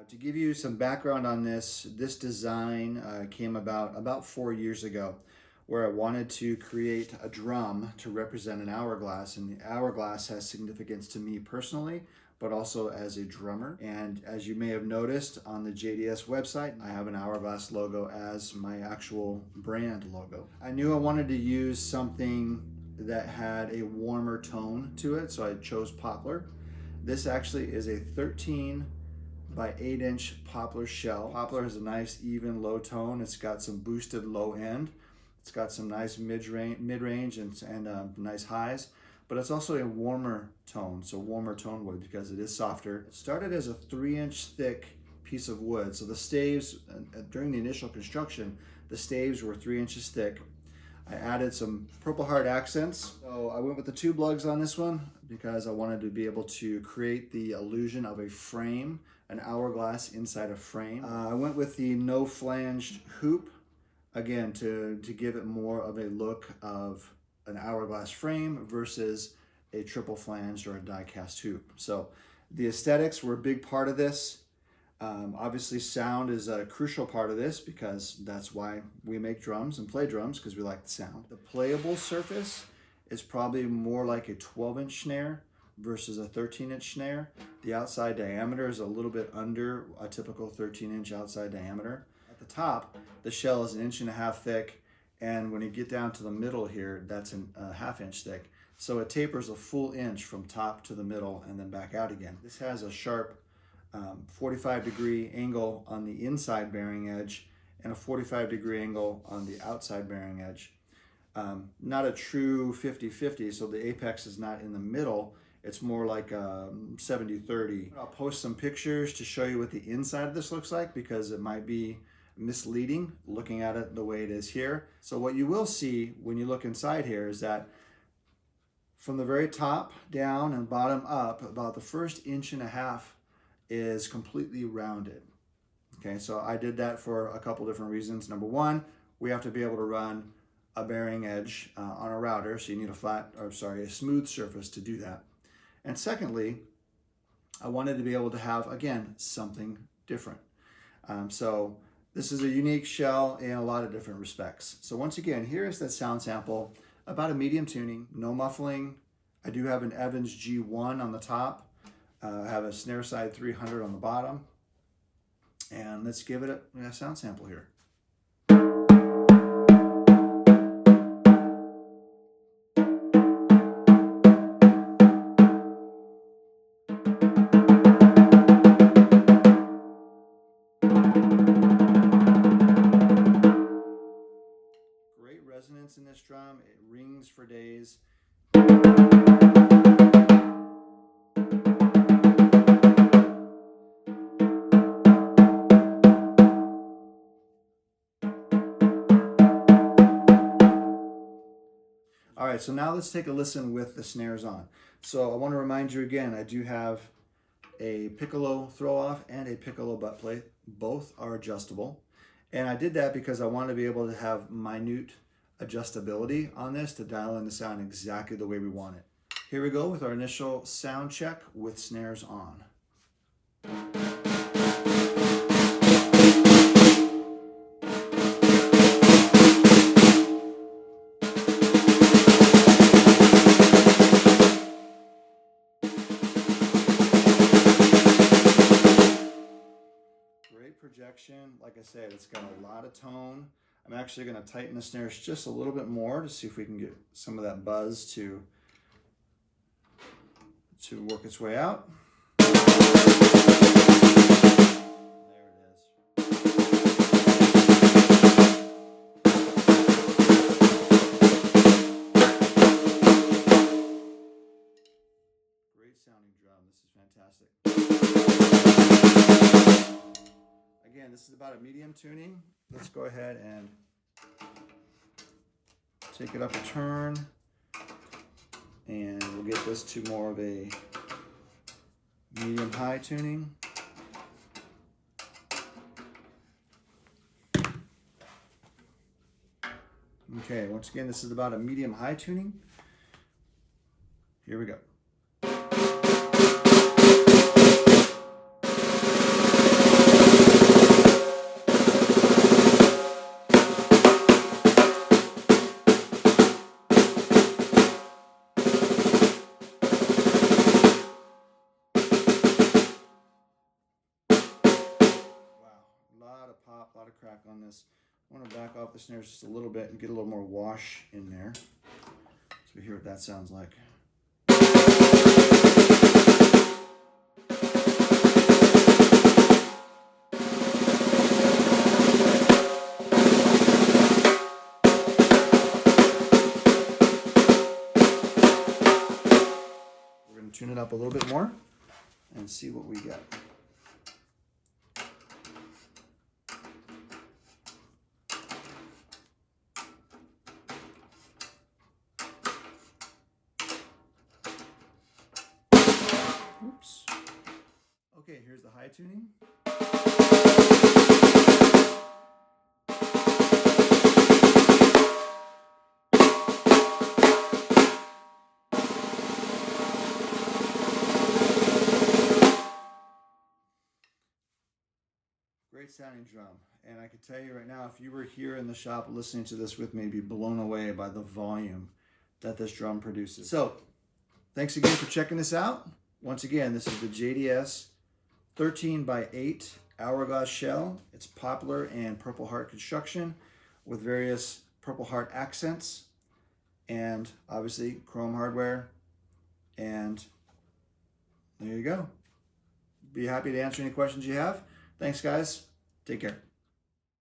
To give you some background on this design came about 4 years ago, where I wanted to create a drum to represent an hourglass, and the hourglass has significance to me personally, but also as a drummer. And as you may have noticed on the JDS website, I have an hourglass logo as my actual brand logo. I knew I wanted to use something that had a warmer tone to it, so I chose Poplar. This actually is a 13 by 8-inch poplar shell. Poplar has a nice even low tone. It's got some boosted low end. It's got some nice mid-range and nice highs, but it's also a warmer tone, so warmer tone wood because it is softer. It started as a 3-inch thick piece of wood. So the staves, during the initial construction, the staves were 3 inches thick. I added some Purple Heart accents. So I went with the tube lugs on this one because I wanted to be able to create the illusion of a frame, an hourglass inside a frame. I went with the no flanged hoop, again, to give it more of a look of an hourglass frame versus a triple flanged or a die cast hoop. So the aesthetics were a big part of this. Obviously sound is a crucial part of this because that's why we make drums and play drums, because we like the sound. The playable surface is probably more like a 12-inch snare versus a 13-inch snare. The outside diameter is a little bit under a typical 13-inch outside diameter. At the top, the shell is 1.5 inches thick, and when you get down to the middle here, that's a 1/2 inch thick. So it tapers a full inch from top to the middle and then back out again. This has a sharp 45-degree angle on the inside bearing edge and a 45-degree angle on the outside bearing edge. Not a true 50-50, so the apex is not in the middle. It's more like a 70-30. I'll post some pictures to show you what the inside of this looks like because it might be misleading looking at it the way it is here. So what you will see when you look inside here is that from the very top down and bottom up, about the first 1.5 inches is completely rounded. Okay, so I did that for a couple different reasons. Number one, we have to be able to run a bearing edge on a router, so you need a smooth surface to do that. And secondly, I wanted to be able to have, again, something different. So this is a unique shell in a lot of different respects. So once again, here is that sound sample, about a medium tuning, no muffling. I do have an Evans G1 on the top. I have a snare side 300 on the bottom. And let's give it a sound sample here. Great resonance in this drum. It rings for days. All right, so now let's take a listen with the snares on. So I want to remind you again, I do have a piccolo throw off and a piccolo butt plate. Both are adjustable. And I did that because I wanted to be able to have minute adjustability on this to dial in the sound exactly the way we want it. Here we go with our initial sound check with snares on. Projection, like I said, it's got a lot of tone. I'm actually going to tighten the snares just a little bit more to see if we can get some of that buzz to work its way out. There it is. Great sounding drum. This is fantastic. Again, this is about a medium tuning. Let's go ahead and take it up a turn, and we'll get this to more of a medium high tuning. Okay, once again, this is about a medium high tuning. Here we go. lot of pop, a lot of crack on this. I want to back off the snares just a little bit and get a little more wash in there. So we hear what that sounds like. We're going to tune it up a little bit more and see what we get. Oops. Okay, here's the high tuning. Great sounding drum. And I can tell you right now, if you were here in the shop listening to this with me, you'd be blown away by the volume that this drum produces. So, thanks again for checking this out. Once again, this is the JDS 13x8 hourglass shell. It's poplar and Purple Heart construction with various Purple Heart accents and obviously chrome hardware. And there you go. Be happy to answer any questions you have. Thanks, guys. Take care.